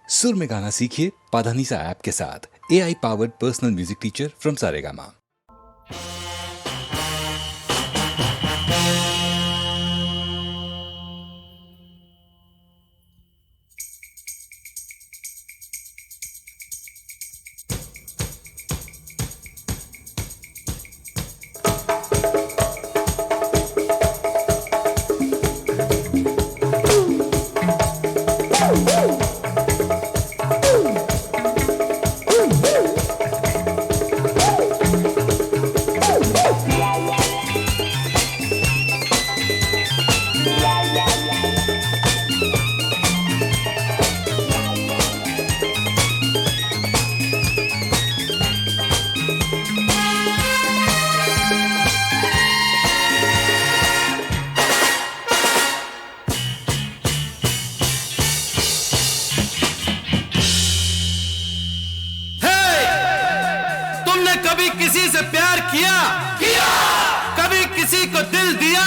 सुर में गाना सीखिए पाधानीसा ऐप के साथ। AI powered personal music teacher from Saregama. कभी किसी से प्यार किया? कभी किसी को दिल दिया?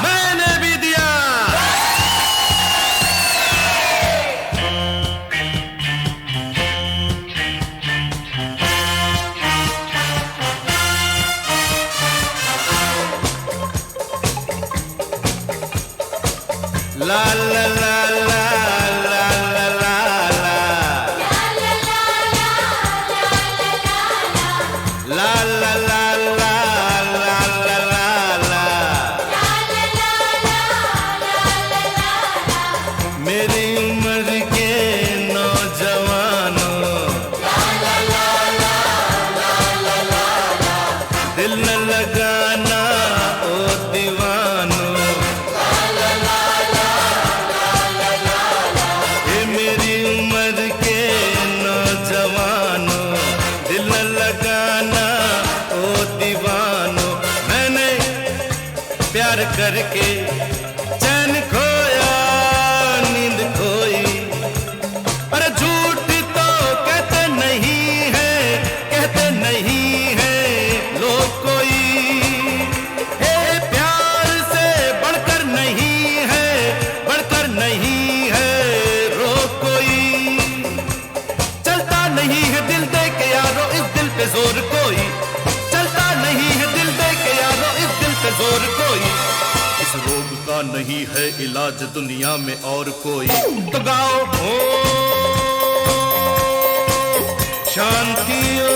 मैंने भी दिया। ला ला ला ला मेरी उम्र के नौजवानों, दिल न लगाना ओ दीवानों। ये मेरी उम्र के नौजवानों, दिल न लगाना ओ दीवानों। मैंने प्यार करके चैन खोया, नींद खोई। अरे झूठ तो कहते नहीं है, कहते नहीं है लोग कोई। हे प्यार से बढ़कर नहीं है, बढ़कर नहीं है रोग कोई। चलता नहीं है दिल दे के यारो इस दिल पे जोर कोई। चलता नहीं है दिल दे के यारो इस दिल पे जोर कोई। इस रोग का नहीं है इलाज दुनिया में और कोई। तो गाओ ओ शांति ओ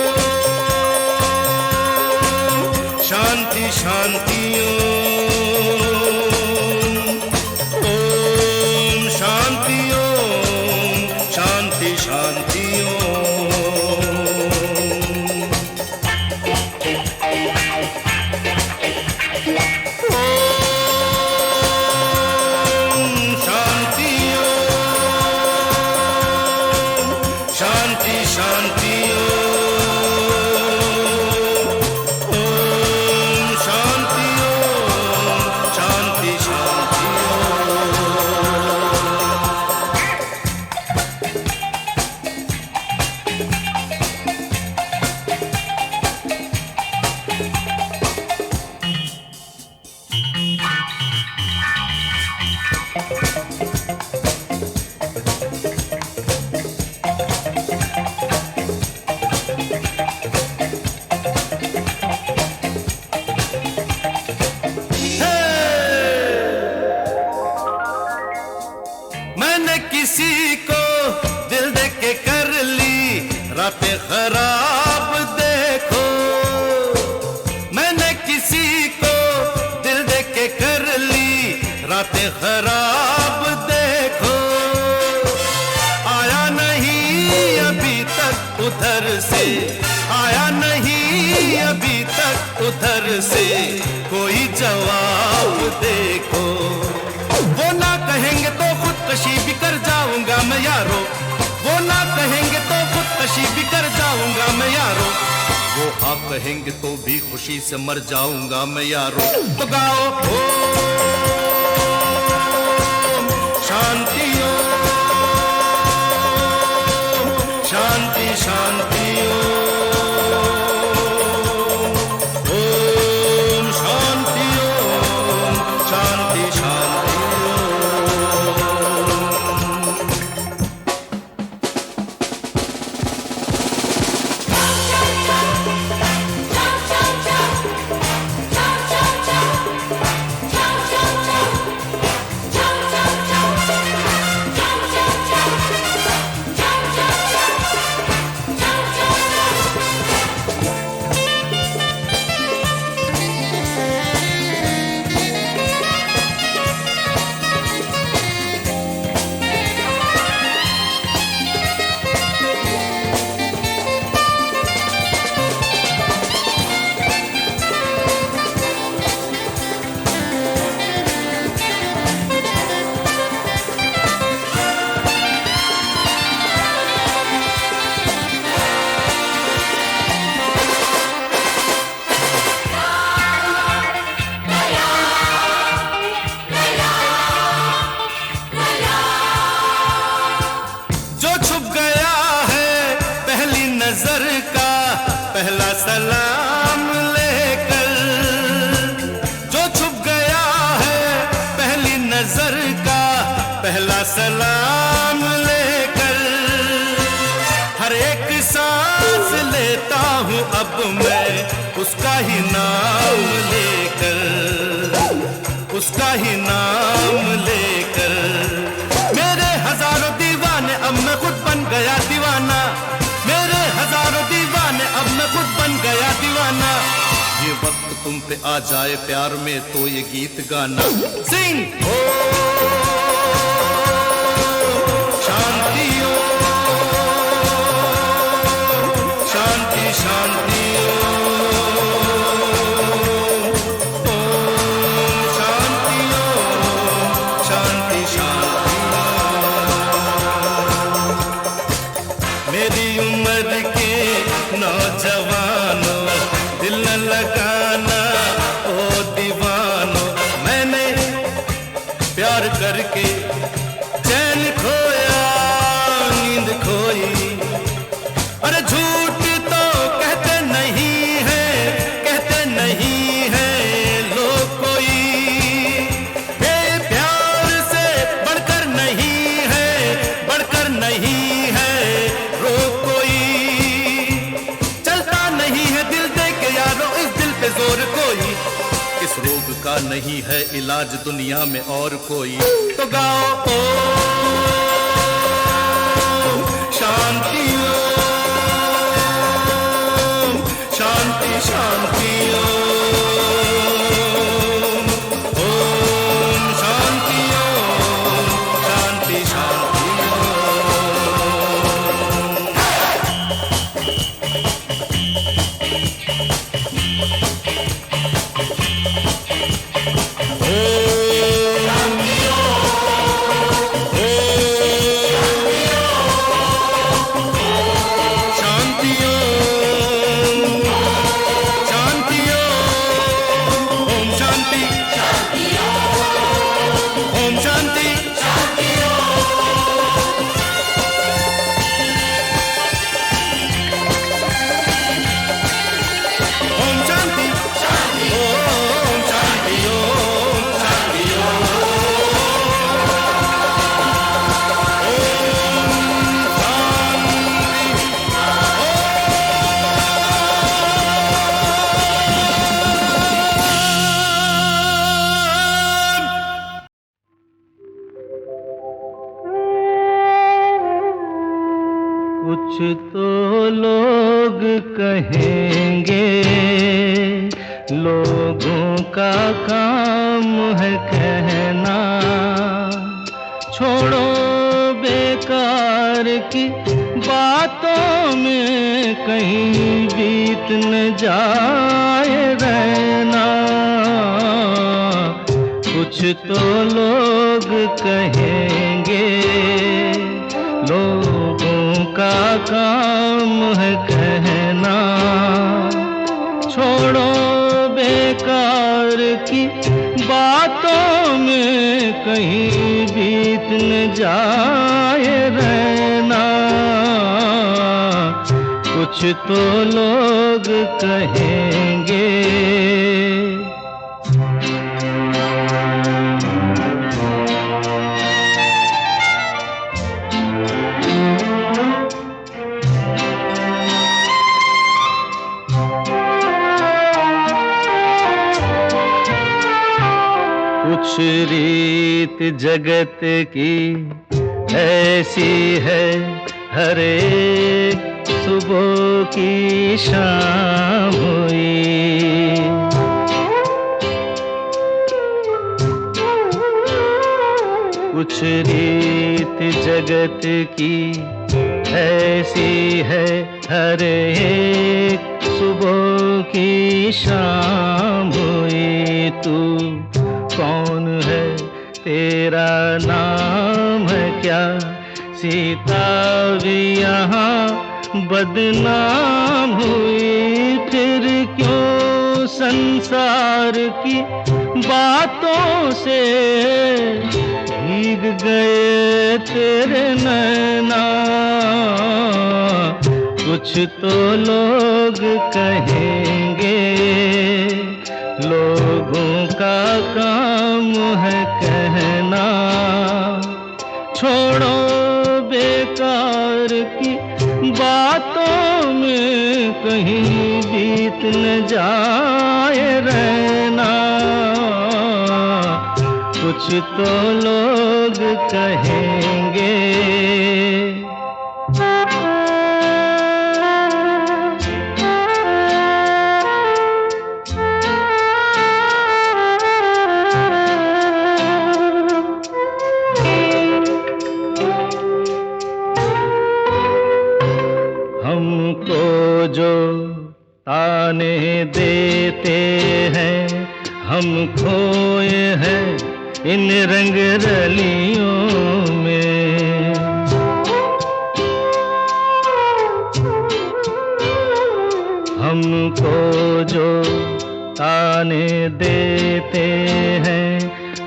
शांति शांति ओम शांति ओम शांति शांति किसी को दिल दे के कर ली रातें खराब देखो। मैंने किसी को दिल दे के कर ली रातें खराब देखो। आया नहीं अभी तक उधर से, आया नहीं अभी तक उधर से कोई जवाब देखो। वो ना कहेंगे तो खुदकशी भी कर जाऊंगा मैं यारो। वो ना कहेंगे तो खुदकशी भी कर जाऊंगा मैं यारो। वो हाँ कहेंगे तो भी खुशी से मर जाऊंगा मैं यारो। तो गाओ ओ शांति ओ शांति शांति ओम शांति ओम शांति शांति। पहला सलाम लेकर जो छुप गया है पहली नजर का, पहला सलाम लेकर हर एक सांस लेता हूँ अब मैं उसका ही नाम लेकर, उसका ही नाम लेकर। मेरे हजारों दीवाने अब मैं खुद बन गया दीवाना, मेरे हजारों दीवाने अब मैं खुद बन गया दीवाना। ये वक्त तुम पे आ जाए प्यार में तो ये गीत गाना। सिंग ओ शांति ओ शांति शांति मेरी उम्र के नौजवानों दिल न लगाना ओ दीवानों। मैंने प्यार करके चैन खोया नींद खोई। अरे झूठ तो कहते नहीं है, कहते नहीं है लोग कोई। ये प्यार से बढ़कर नहीं है, बढ़कर नहीं है जोर कोई। इस रोग का नहीं है इलाज दुनिया में और कोई। तो गाओ ओ शांति ओम शांति शांति ओम शांति ओम शांति शांति कुछ तो लोग कहेंगे, लोगों का काम है कहना। छोड़ो बेकार की बातों में कहीं बीत न जाए रहना। कुछ तो लोग कहेंगे, लोगों का काम है कहना। छोड़ो बेकार की बातों में कहीं बीत न जाए रहना। कुछ तो लोग कहेंगे। कुछ रीत जगत की ऐसी है, हर एक सुबह की शाम हुई। कुछ रीत जगत की ऐसी है, हर एक सुबह की शाम हुई। तू कौन है, तेरा नाम है क्या? सीता भी यहाँ बदनाम हुई। फिर क्यों संसार की बातों से भीग गए तेरे नैना? कुछ तो लोग कहेंगे, लोगों का काम है कहना। छोड़ो बेकार की बातों में कहीं बीत न जाए रहना। कुछ तो लोग कहेंगे। हमको जो ताने देते हैं, हम खोए हैं इन रंग रलियों में। हमको जो ताने देते हैं,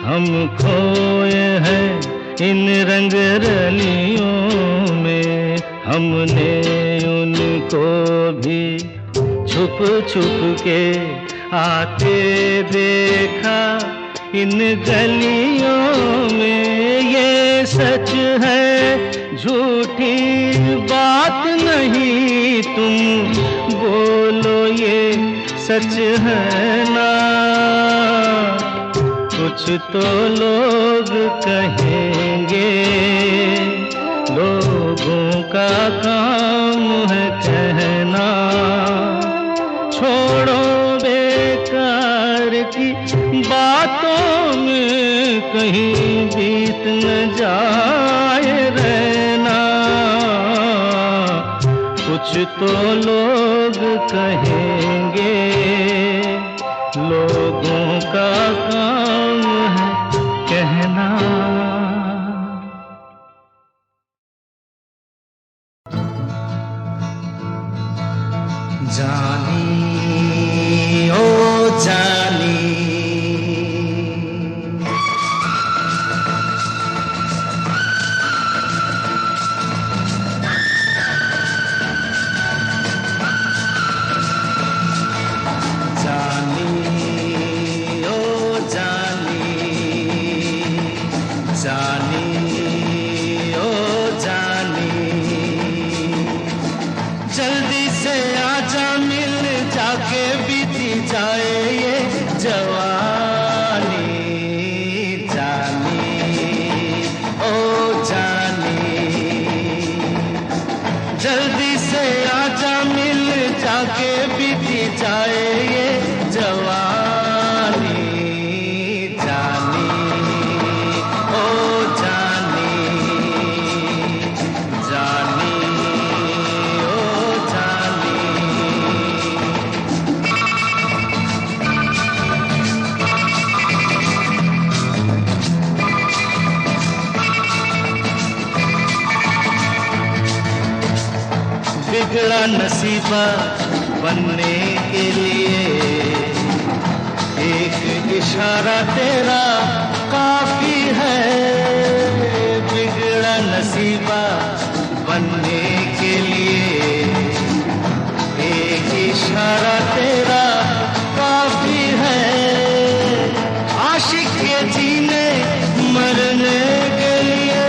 हम खोए हैं इन रंग रलियों में। हमने उनको भी छुप छुप के आते देखा इन गलियों में। ये सच है झूठी बात नहीं, तुम बोलो ये सच है ना। कुछ तो लोग कहेंगे, लोगों का काम है कहना। छोड़ो बेकार की बातों में कहीं बीत न जाए रहना। कुछ तो लोग कहेंगे, लोगों का काम है कहना। जानी ओ जानी, जानी ओ जानी, जानी ओ जानी, जल्दी से आजा मिल जाके बीती जाए ये जवानी। जानी ओ जानी, जल्दी से आजा मिल जाके बीती जाए ये जवानी। जानी ओ जानी, जानी ओ जानी। बिगड़ा नसीबा बनने के लिए एक इशारा तेरा काफी है। बिगड़ा नसीबा बनने के लिए एक इशारा तेरा काफी है। आशिक के जीने मरने के लिए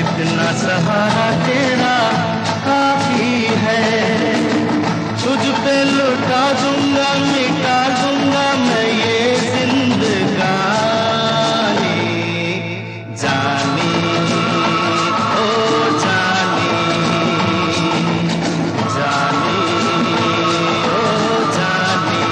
इतना सहारा तेरा काफी है। तुझ पे लुटा दूंगा, मिटा दूंगा मैं ये जिंदगानी। जानी ओ जानी, जानी ओ जानी।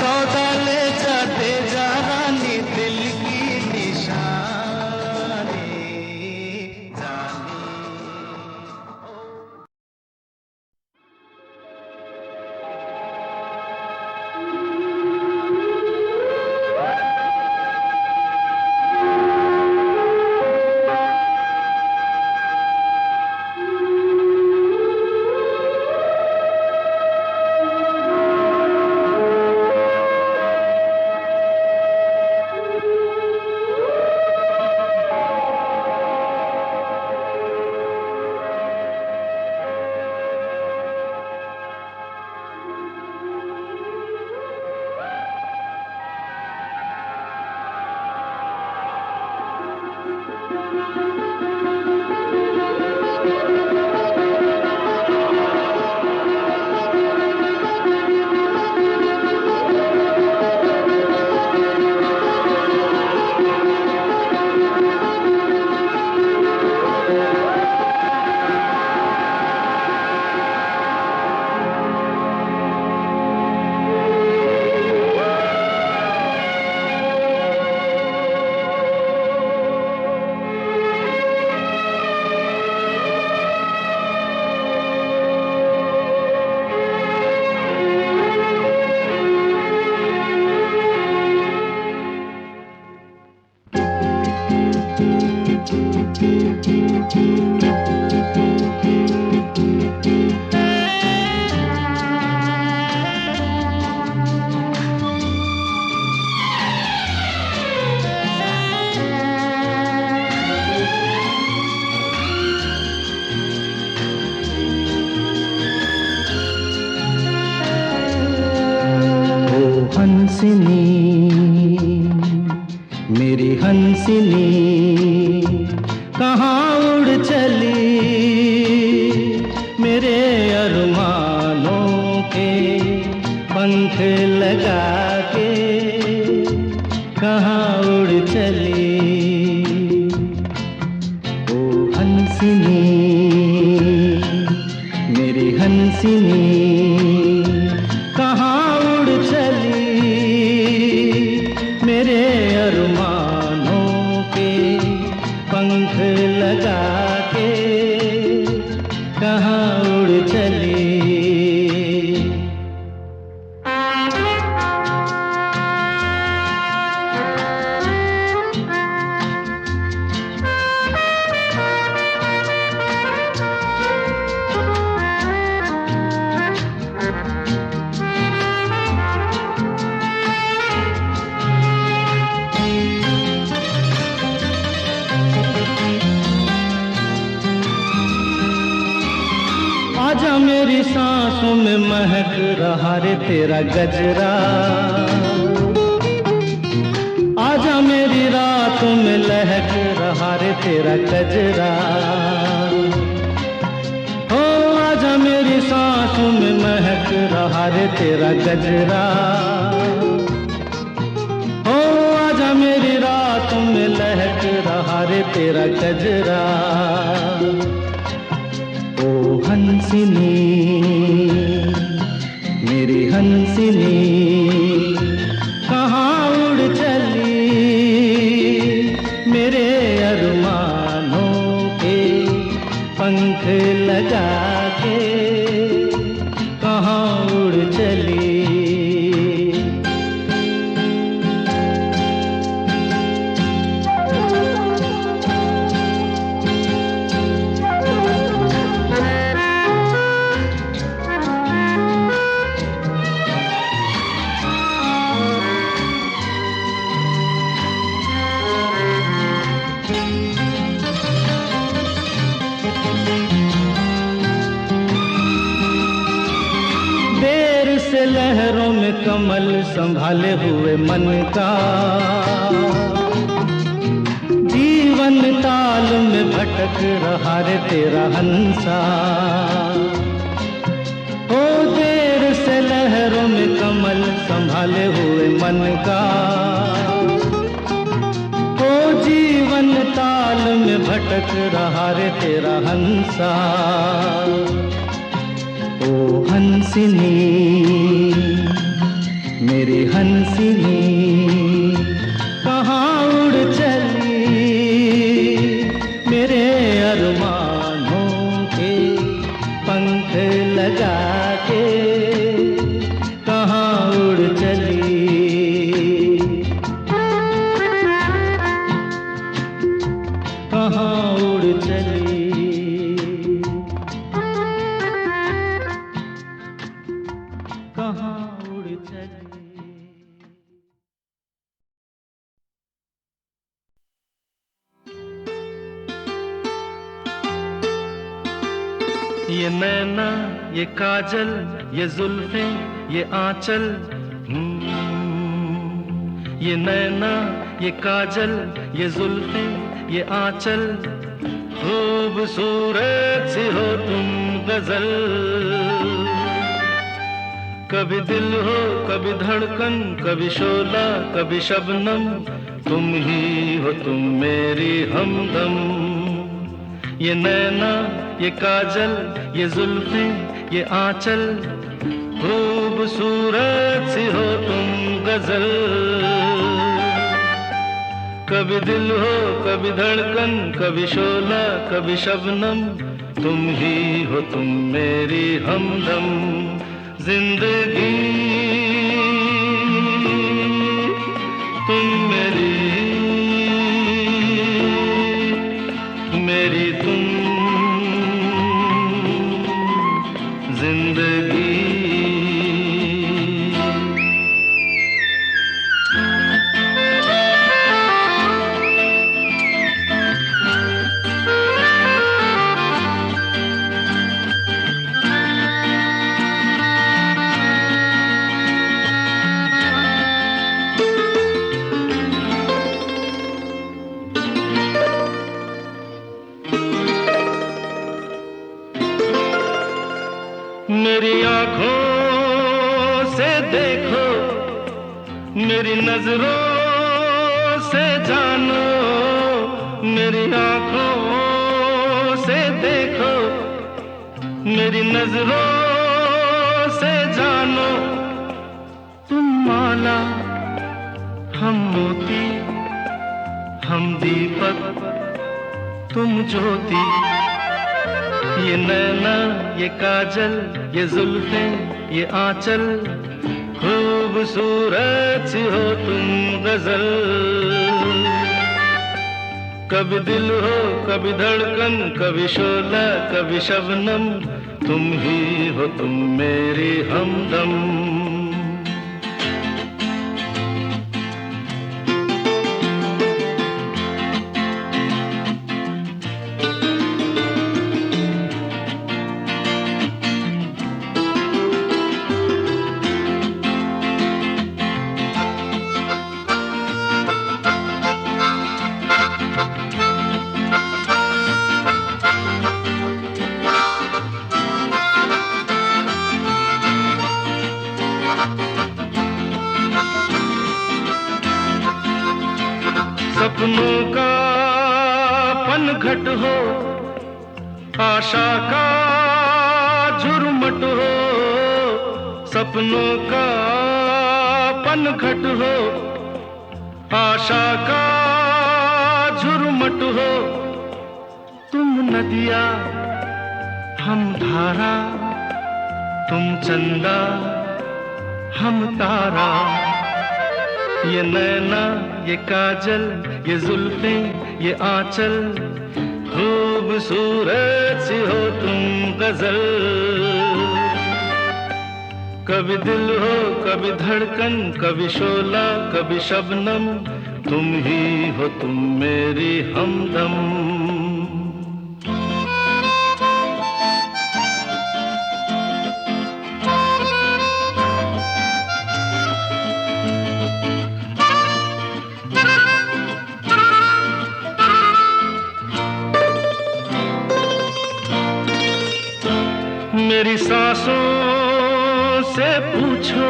सौदा ले जाते जा रानी दिल की निशानी जानी। हंसिनी मेरी हंसिनी कहाँ उड़ चली, मेरे अरमानों के पंख लगा के कहाँ उड़ चली। ओ हंसिनी मेरी हंसिनी कहाँ उड़ चली, मेरे अरमानों के पंख लगा के कहाँ उड़ चली। आजा मेरी सांसों में महक रहा रे तेरा गजरा, आजा मेरी रातों में लहक रहा रे तेरा गजरा। ओ आजा मेरी सांसों में महक रहा रे तेरा गजरा। ओ आजा मेरी रातों में लहक रहा रे तेरा गजरा। ओ हंसिनी मेरी हंसिनी कहाँ उड़ चली, मेरे अरमानों के पंख लगा के कहाँ उड़ चली। लहरों में कमल संभाले हुए मन का, जीवन ताल में भटक रहा रे तेरा हंसा। ओ देर से लहरों में कमल संभाले हुए मन का, ओ जीवन ताल में भटक रहा रे तेरा हंसा। ओ हंसिनी मेरी हंसिनी कहाँ उड़ चली, मेरे अरमानों के पंख लगा के कहाँ उड़ चली। कहाँ उड़ चली, कहाँ उड़ चली। ये नैना ये काजल ये जुल्फें ये आंचल, ये नैना ये काजल ये जुल्फें ये आंचल, खूबसूरत सी हो तुम गजल। कभी दिल हो कभी धड़कन, कभी शोला कभी शबनम, तुम ही हो तुम मेरी हमदम। ये नैना ये काजल ये जुल्फें ये आंचल, खूबसूरत सी हो तुम गजल। कभी दिल हो कभी धड़कन, कभी शोला कभी शबनम, तुम ही हो तुम मेरी हमदम। जिंदगी तुम मेरी, मेरी तुम जिंदगी। मेरी आँखों से देखो, मेरी नजरों से जानो, मेरी आँखों से देखो, मेरी नजरों से जानो। तुम माला हम मोती, हम दीपक तुम ज्योति। ये नैना ये काजल ये जुल्फें ये आंचल, खूबसूरत सी हो तुम गजल। कभी दिल हो कभी धड़कन, कभी शोला कभी शबनम, तुम ही हो तुम मेरी हमदम। सपनों का पनघट हो, आशा का झुरमुट हो। सपनों का पनघट हो, आशा का झुरमुट हो। तुम नदिया हम धारा, तुम चंदा हम तारा। ये नैना ये काजल ये जुल्फें ये आंचल, खूबसूरत सी हो तुम गजल। कभी दिल हो कभी धड़कन, कभी शोला कभी शबनम, तुम ही हो तुम मेरी हमदम। मेरी सांसों से पूछो,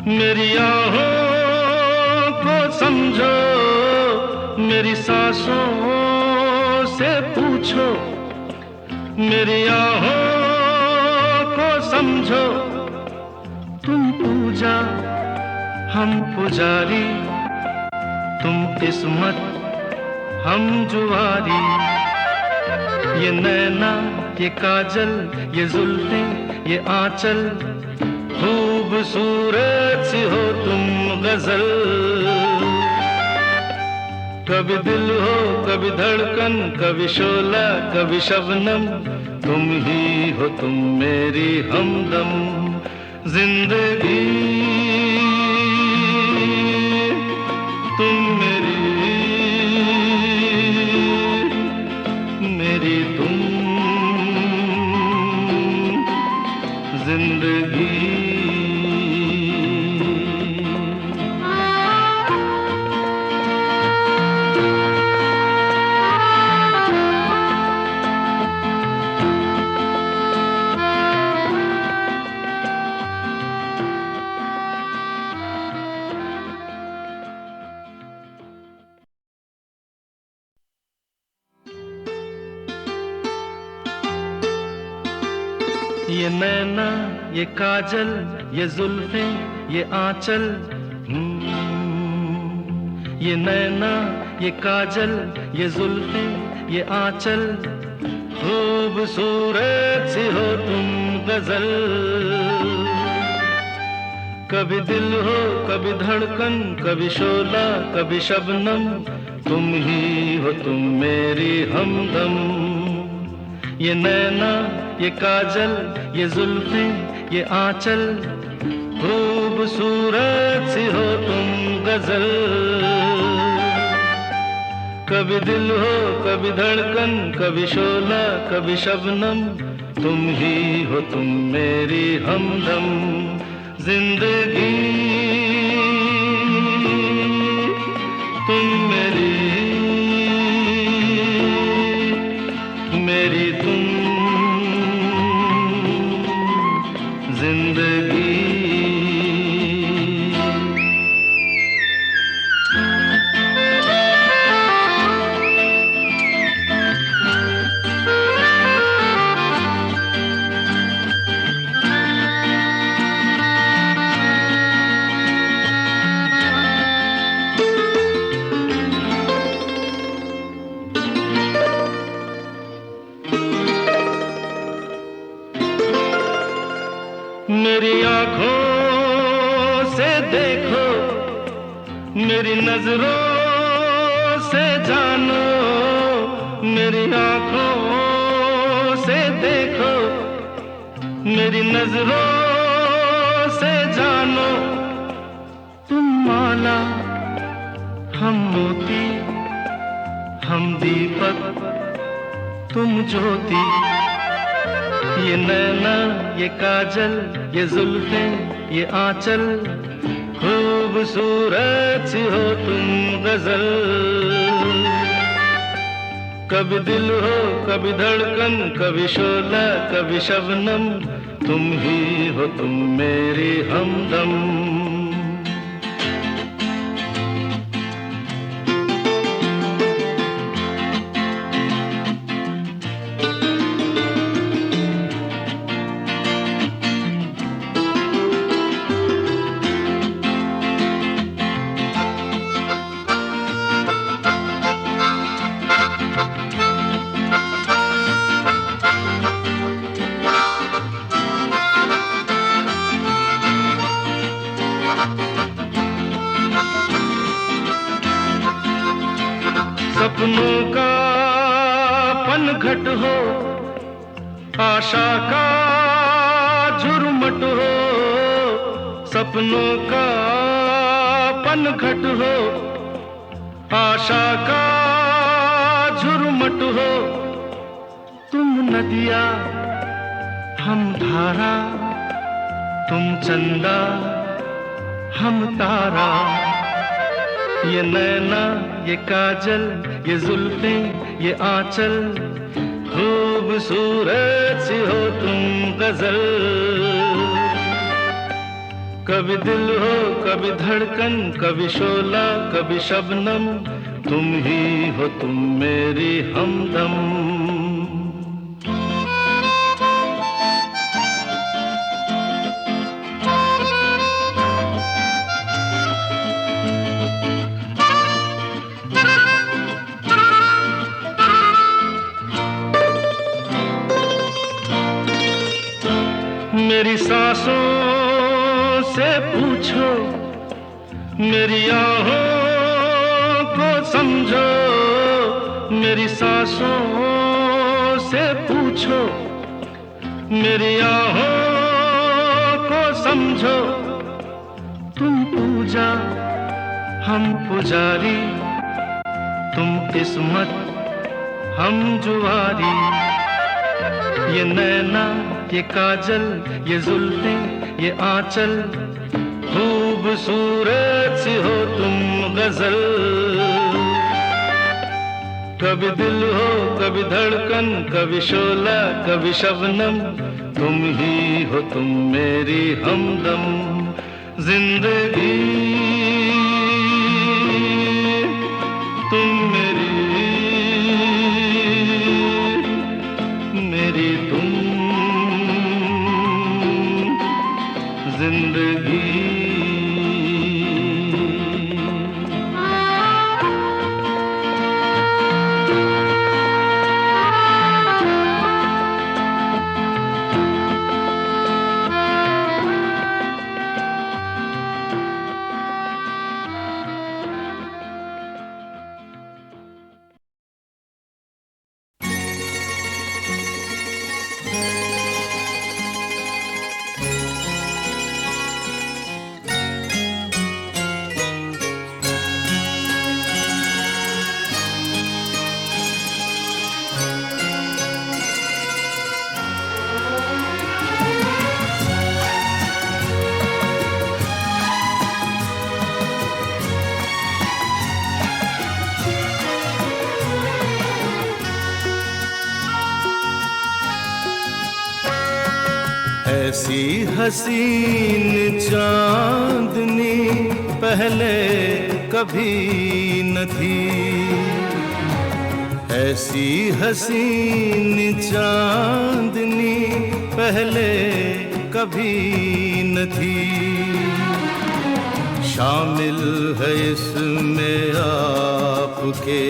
मेरी आहों को समझो। मेरी सांसों से पूछो, मेरी आहों को समझो। तुम पूजा हम पुजारी तुम किस्मत हम जुआरी, ये नैना ये काजल ये जुल्फे ये आंचल, खूबसूरत सी हो तुम गजल। कभी दिल हो कभी धड़कन कभी शोला कभी शबनम, तुम ही हो तुम मेरी हमदम। जिंदगी तुम मेरी तुम जिंदगी। ये नैना ये काजल ये जुल्फे ये आंचल, ये नैना ये काजल ये जुल्फे ये आंचल, खूबसूरत सी हो तुम गजल। कभी दिल हो कभी धड़कन कभी शोला कभी शबनम, तुम ही हो तुम मेरी हमदम। ये नैना ये काजल ये जुल्फे ये आंचल, खूबसूरत सी हो तुम गजल। कभी दिल हो कभी धड़कन कभी शोला कभी शबनम, तुम ही हो तुम मेरी हमदम। जिंदगी तुम मेरी तुम जिंदगी। मेरी आँखों से देखो मेरी नजरों से जानो, मेरी आँखों से देखो मेरी नजरों से जानो। तुम माला हम मोती हम दीपक तुम ज्योति, ये नैना ये काजल ये जुल्फे ये आंचल, खूबसूरत सी हो तुम गजल। कभी दिल हो कभी धड़कन कभी शोला कभी शबनम, तुम ही हो तुम मेरी हमदम। सपनों का पनघट हो आशा का झुरमुट हो, सपनों का पनघट हो आशा का झुरमुट हो। तुम नदिया हम धारा तुम चंदा हम तारा, ये नैना ये काजल ये जुल्फे ये आंचल, खूबसूरत सी हो तुम गजल। कभी दिल हो कभी धड़कन कभी शोला कभी शबनम, तुम ही हो तुम मेरी हमदम। सांसों से पूछो, मेरी आहों को समझो, मेरी सांसों से पूछो, मेरी आहों को समझो। तुम पूजा हम पुजारी, तुम किस्मत हम जुआरी। ये नैना ये काजल ये जुल्फें ये आंचल, खूबसूरत सी हो तुम गजल। कभी दिल हो कभी धड़कन, कभी शोला कभी शबनम, तुम ही हो तुम मेरी हमदम। जिंदगी तुम मेरी तुम जिंदगी। ऐसी हसीन चांदनी पहले कभी न थी, ऐसी हसीन चांदनी पहले कभी न थी। शामिल है इसमें आपके,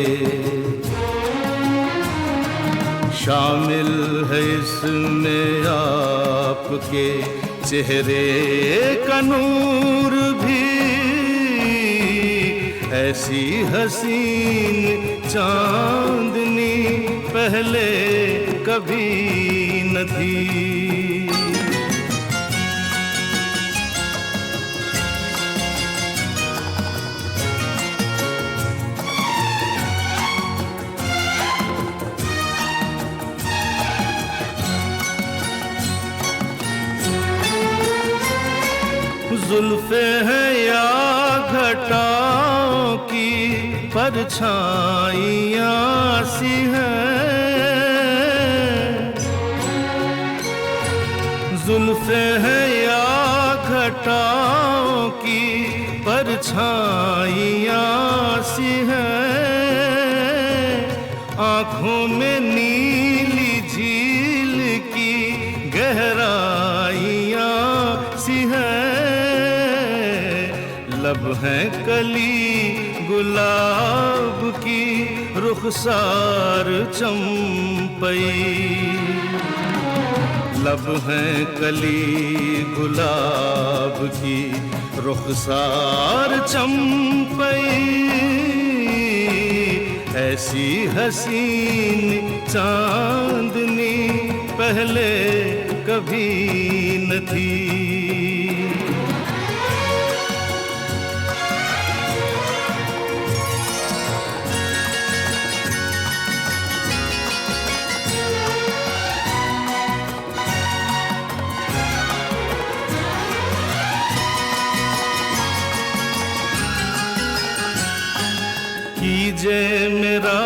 शामिल है इसमें आपके चेहरे का नूर भी। ऐसी हसीन चांदनी पहले कभी न थी। जुल्फे हैं या घटाओं की परछाइयाँ सी हैं, जुल्फे हैं या घटाओं की परछाइयाँ सी हैं। आँखों में नीली झील की गहराइयाँ सी हैं। लब हैं कली गुलाब की रुखसार चंपई, लब हैं कली गुलाब की रुखसार चंपई। ऐसी हसीन चांदनी पहले कभी न थी। कीजे मेरा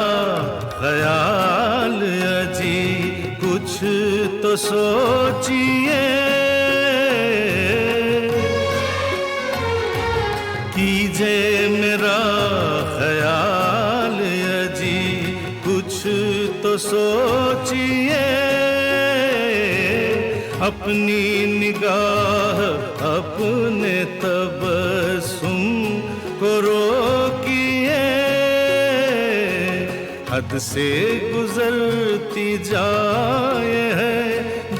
ख्याल अजी कुछ तो सोचिए, कीजे मेरा ख्याल अजी कुछ तो सोचिए। अपनी निगाह अपने तबस्सुम को रोकिए। हद से गुजरती जाए है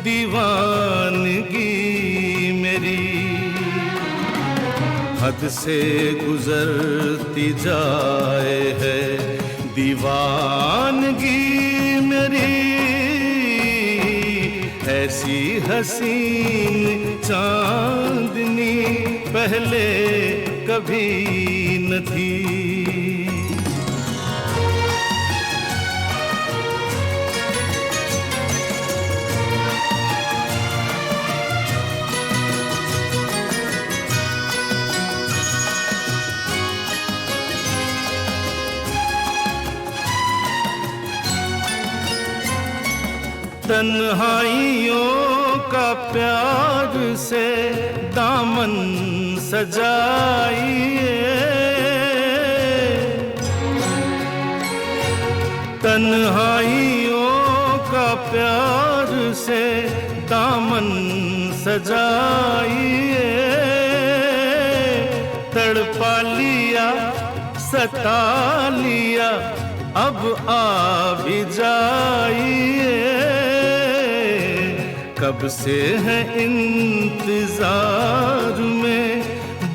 दीवानगी हद से गुजरती जाए है दीवानगी मेरी, ऐसी हसीन चांदनी पहले कभी न थी। तन्हाइयों का प्यार से दामन सजाइए, तन्हाइयों का प्यार से दामन सजाइए। तड़पा लिया सता लिया अब आ भी जाइए, कब से है इंतजार में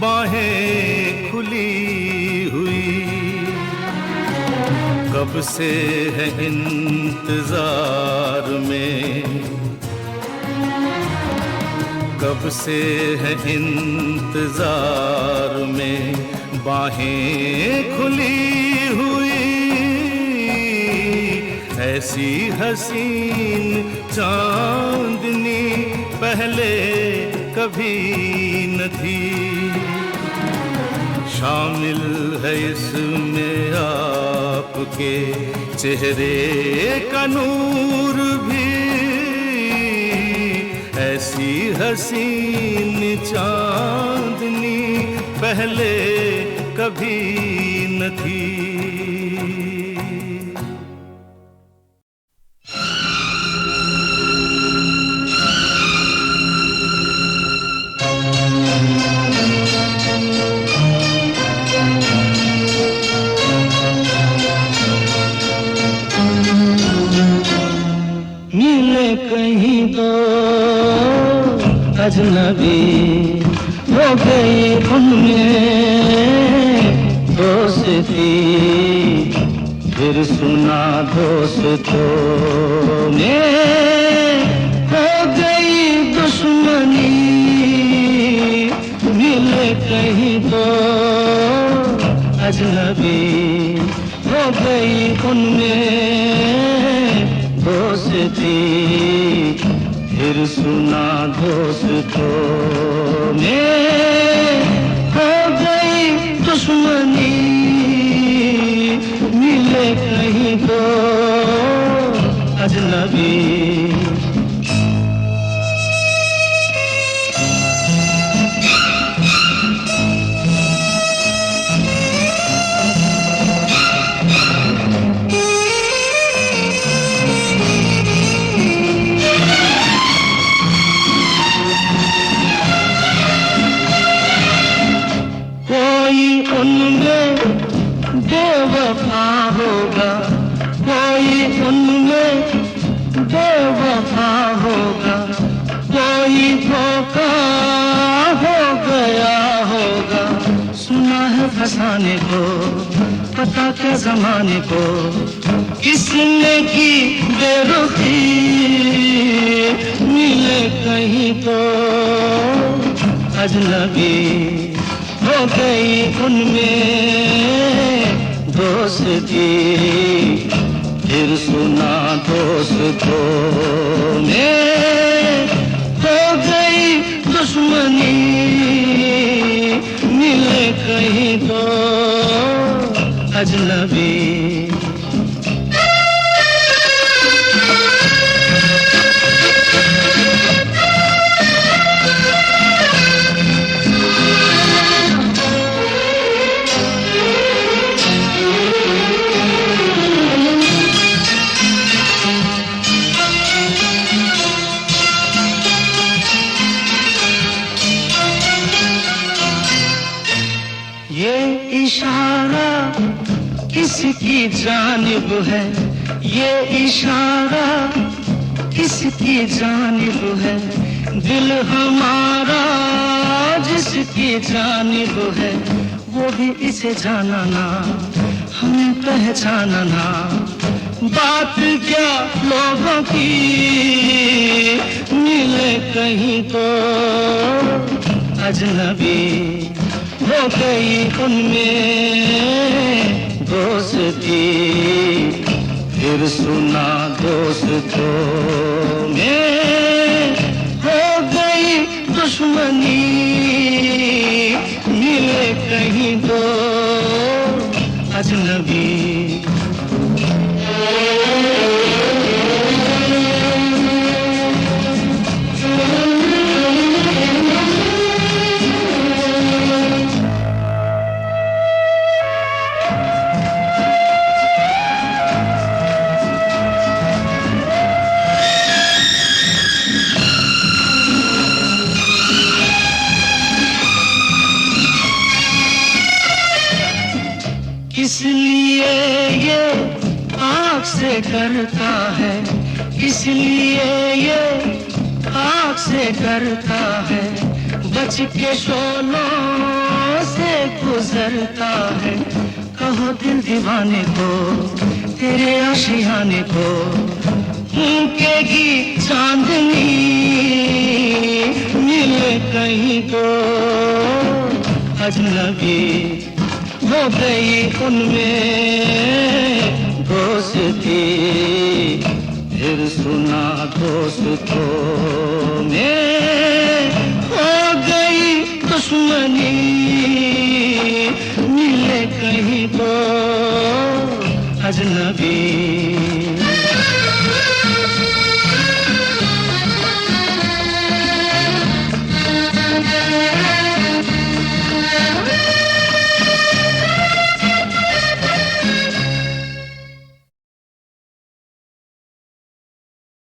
बाहें खुली हुई, कब से है इंतजार में, कब से है इंतजार में बाहें खुली हुई। ऐसी हसीन चांदनी पहले कभी न थी। शामिल है इसमें आपके चेहरे का नूर भी, ऐसी हसीन चांदनी पहले कभी न थी। मिले कहीं दो अजनबी हो गई उनमें दोस्ती, फिर सुना दोस्तों में हो गई दुश्मनी। मिले कहीं दो अजनबी हो गई उनमें दोस्ती, फिर सुना दोस्तों में हो गई दुश्मनी। मिले कहीं दो अजनबी। उनमें बेवफा होगा, कोई उनमें बेवफा होगा, कोई धोखा हो गया होगा। सुना है फसाने को पता क्या जमाने को, किसने की बेरुखी। मिले कहीं तो अजनबी हो गई उनमें दोस्ती, फिर सुना दोस्तों में हो गई दुश्मनी। मिले कहीं तो अजनबी। इशारा किसकी जानिब है, ये इशारा किसकी जानिब है। दिल हमारा जिसकी जानिब है वो भी इसे जाना ना, हमें पहचाना ना। बात क्या लोगों की मिले कहीं तो अजनबी हो गई उनमें दोस्ती, फिर सुना दोस्तों में हो गई दुश्मनी, मिले कहीं तो अजनबी। इसलिए ये आँख से करता है, इसलिए ये आँख से करता है, बच के शोलों से गुजरता है। कहो दिल दीवाने को तेरे आशियाने को फूंकेगी चांदनी, मिले कहीं तो अजनबी हो गई उनमें दोस्ती, फिर सुना दोस्तों में हो गई दुश्मनी, मिले कहीं तो अजनबी।